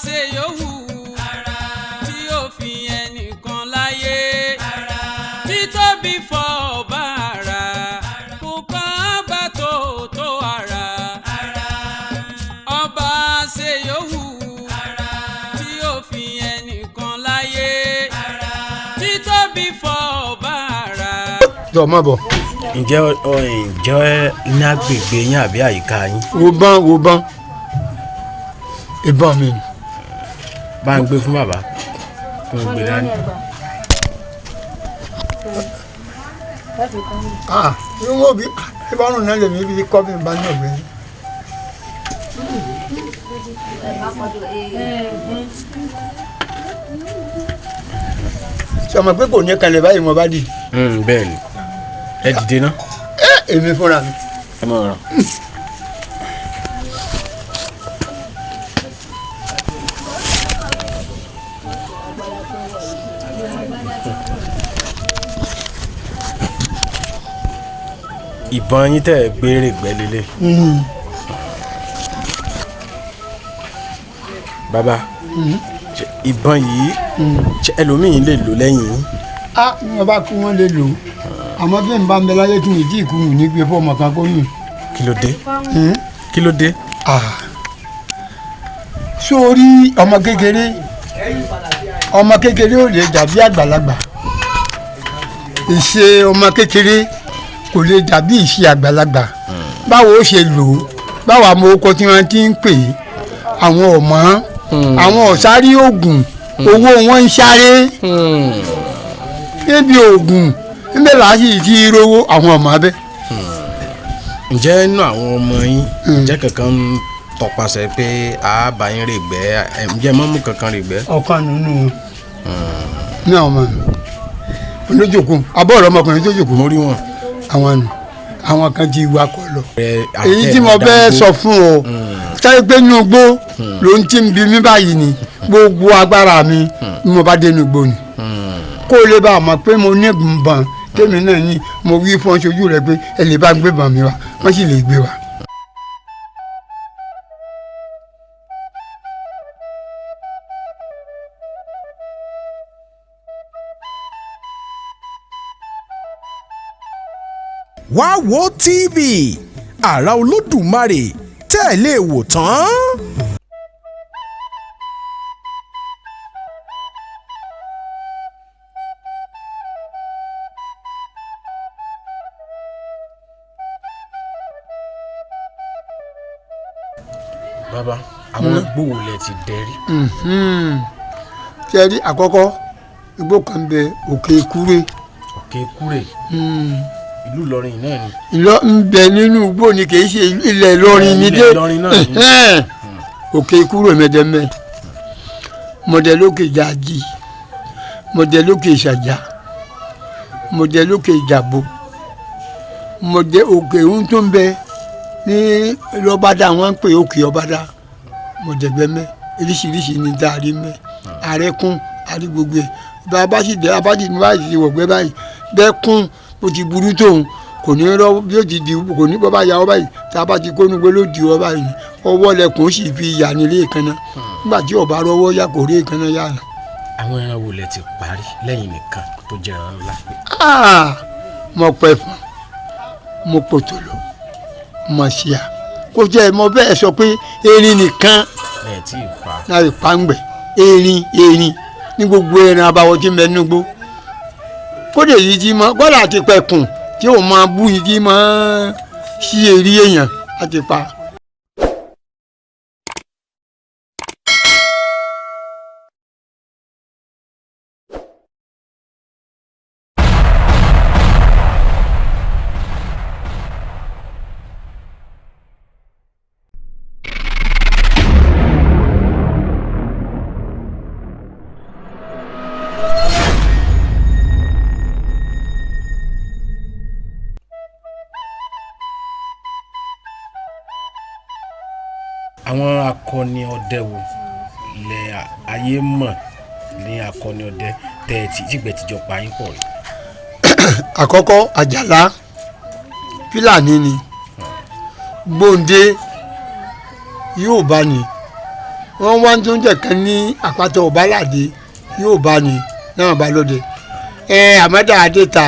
ṣe yòówù tí ó fi ẹnìkan láyé títóbi fọ́ ọba ara kò kàn bá tó ara ọba ṣe yòówù tí ó fi ẹnìkan láyé títóbi fọ́ ọba ara. jọ má bọ̀. ǹjẹ́ ní agbègbè yín àbí àyíká yín. wo bán ìbọn mi ni. bá ń gbé fún bàbá kó ń gbé dání. irun bí ìbánu náà lè mi bí kọ́ bí n bá ní ọ̀gbẹ́. sọmọ pé kò ní kalẹ̀ báyìí mo bá dì. bẹ́ẹ̀ ni ẹ dìde ná. èmi fúnra mi. ẹ mọ̀ ọ́n. ìbọn yín tẹ̀ gbére gbẹ́lélẹ̀. bàbá ìbọn yìí ẹlòmíín lè lò lẹ́yìn yín. ní wọn bá kú wọn lè lò àmọ́ bí n bá ń bẹ láyé tún ìdí ìkú mi ní gbé fọmọ kan kó yìn. kí ló dé. kí ló dé. sórí ọmọ kékeré ò lè dàbí àgbàlagbà ìṣe ọmọ kékeré kò lè dàbí ìṣe àgbàlagbà báwo ó ṣe lò ó báwo àmọ́ okọ tí wọ́n ti ń pè é àwọn ọmọ àwọn ọ̀sárí oògùn owó wọn ń sáré níbi oògùn níbẹ̀ láti ti rówó àwọn ọmọ abẹ́. ǹjẹ́ inú àwọn ọmọ yín ǹjẹ́ kankan ń tọpasẹ̀ pé àábà yín rè gbẹ́ ǹjẹ́ mọ́mú kankan rè gbẹ́. ọ̀kan nínú ní àwọn ọmọ olójúkú abọ́ọ̀rọ̀ ọmọkùnrin tó jòkó. mo rí wọn. àwọn nù àwọn kan ti wakọ̀ lọ. èyí tí mo bẹ́ẹ̀ sọ fún ọ sáré pé inú igbó ló ń tí ń bi mí báyìí ni gbogbo agbára mi ni mo bá dé inú igbó ni kó o lè bá a mọ̀ pé mo ní ìbọn tèmi náà ni mo wí fún ṣojú rẹ pé ẹ lè bá gbé ìbọn mi wá wọ́n sì lè gbé wa. wá wo TV àrà Olódùmarè tẹ́ ẹ lè wò tán. bàbá àwọn igbó wo lẹ ti dẹrí. ṣe rí àkọ́kọ́ igbó kan bẹ Òkè Kúrè. Òkè Kúrè. ìlú Ìlọrin náà ni. ìlọ ń bẹ nínú igbó ni kì í ṣe ilẹ̀ Ìlọrin ní dé. Ìlọrin náà ni. Òkè Kúrè mẹ́dẹ́mẹ́ mọ̀dẹ́lókè Jàjì mọ̀dẹ́lókè Ìṣàjà mọ̀dẹ́lókè Ìjàbó mọ̀dẹ́ òkè ń tó ń bẹ ní lọ́bàdà wọ́n ń pè Òkè Ọbàdà mọ̀dẹ́gbẹ́mẹ́ oríṣiríṣi ní dárí mẹ́ àrẹ́kún àrí gbogbo ẹ̀ bá a bá sì dé abájí ní báyìí ti wọ̀gbẹ́ báyìí bẹ́ẹ̀ kún bó ti burú tóun kò ní rọ bí ó ti di kò ní bọ́ bá ya ọ báyìí tá a bá ti kó nugbó ló di ọ báyìí ọwọ́ lẹkùn ó sì fi yà nílé ìkànnà nígbà tí ọba rọwọ́ yà kò rí ìkànnà yà nà. àwọn ẹran wo lẹ ti parí lẹ́yìn nìkan tó jẹ́ ẹran ńlá. mo pẹ́ fún mo pòtòló mo ṣíà kó jẹ́ mo bẹ́ẹ̀ sọ pé erin nìkan láì pàǹgbẹ̀ erin ní gbogbo ẹran abawọ tí ń bẹ nígbó kódé yìí jí mọ kódà àti pẹ̀kùn tí ò máa bú yìí jí mọ sí eré èèyàn àti pa. àwọn akọni ọdẹ wo lẹ ayé mọ̀ ní akọni ọdẹ tẹ ẹ tí ìgbẹ́ tìjọ pa yín pọ̀ rí. àkọ́kọ́ Àjàlá Fúlàní ni Gbóǹdé Yorùbá ni wọ́n wá tó ń jẹ̀ kan ní àpáta ọ̀bálàdé yóò bá ní náà bá lóde àmọ́dá adéta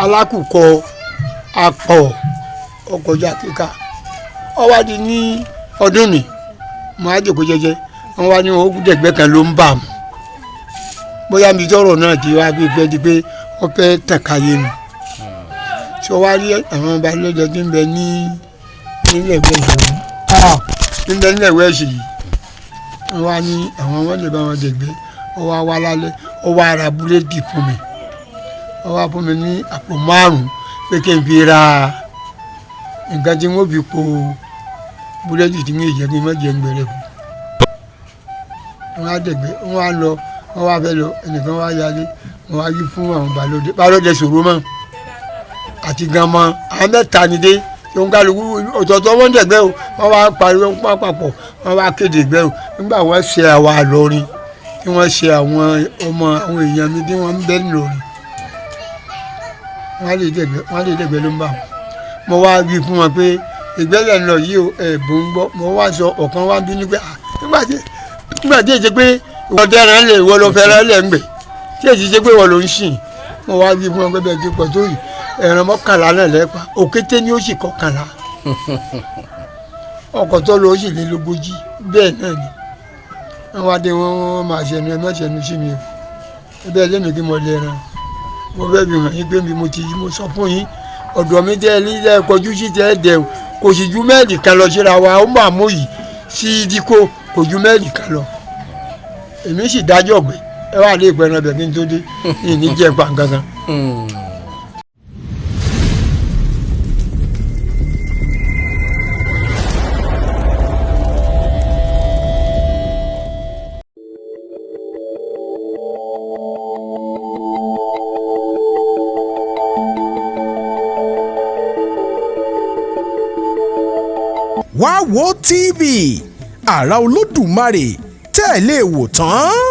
alákùkọ apọ̀ ọkọjà kíkà ọwádìí ní ọdún ni mo á jòkó jẹ́jẹ́ wọ́n wá ní wọn dẹ̀gbẹ́ kan ló ń bà mọ́ bóyá mi tọrọ náà ti wá bí fẹ́ di pé wọ́n fẹ́ tàn káyé mi tí wọ́n wá rí àwọn balẹ̀-ẹjọ́ tí ń bẹ nílẹ̀ wẹ́ẹ̀sì nílẹ̀ wẹ́ẹ̀sì yìí wọ́n wá ní àwọn wọn lè bá wọn dẹ̀gbẹ́ wọ́n wá wá lálẹ́ wọ́n wá ra búrẹ́dì fún mi wọ́n wá fún mi ní àpò 5 pé kí n fi ra nǹkan tí wọ́n fi po búrẹ́dì tí wọ́n jẹ́ kí n má jẹ́ gbẹ̀rẹ̀ kù wọ́n á dẹ̀gbẹ́ wọ́n wá lọ wọ́n wá fẹ́ lọ ẹnìkan wá yálé wọ́n wá yí fún àwọn balóde sòrò mọ́ àti ganmọ́ àwọn mẹ́ta ni dé tí wọ́n kálukú ọ̀tọ̀ọ̀tọ̀ wọ́n dẹ̀gbẹ́ o wọ́n wá pariwo pápápọ̀ wọ́n wá kéde gbẹ́ o nígbà wọ́n ṣe àwa lọ́rin tí wọ́n ṣe àwọn ọmọ àwọn èèyàn mi tí wọ́n ń bẹ́ lọ́rin wọ́n lè dẹ̀gbẹ́ ló ń bà wọ́n mo wá wí fún wọn pé ìgbẹ́lẹ̀ ń lọ yìí o ẹ̀bùn ń gbọ́ mo wá sọ ọ̀kan wá bí ní pé nígbà tí èyí ṣe pé ìwọ dẹ́ran lè ìwọ lọ fẹ́ràn lẹ̀ ń gbẹ̀ tí èyí ṣe pé ìwọ ló ń sìn mo wá wí fún wọn pé bẹ́ẹ̀ ti pọ̀ tó yìí ẹran 11 náà lẹ́pa òkété ni ó sì 11 ọkọ̀ tó lọ ó sì lé 40 bẹ́ẹ̀ náà ni wọ́n wá dé wọ́n máa ṣẹnu ẹ má ṣẹnu sí mi o ẹbẹ́ lẹ́nu kí mo lè ran mo fẹ́ fi hàn yín pé mo sọ fún yín ọ̀dọ̀ mi tẹ́ ilé kọjú sí tẹ́ dẹ̀ kò sì ju mẹ́ẹ̀lì kan lọ síra wa ó máa mú yìí sí díkò kò ju mẹ́ẹ̀lì kan lọ èmi sì dájọ́ ọ̀gbẹ́ ẹ wà lè pẹ́ ẹran bẹ̀ kí n tó dé ìní jẹ́ pa gangan. Wá wo TV àrà Olódùmarè tẹ́ ẹ lè wò tán.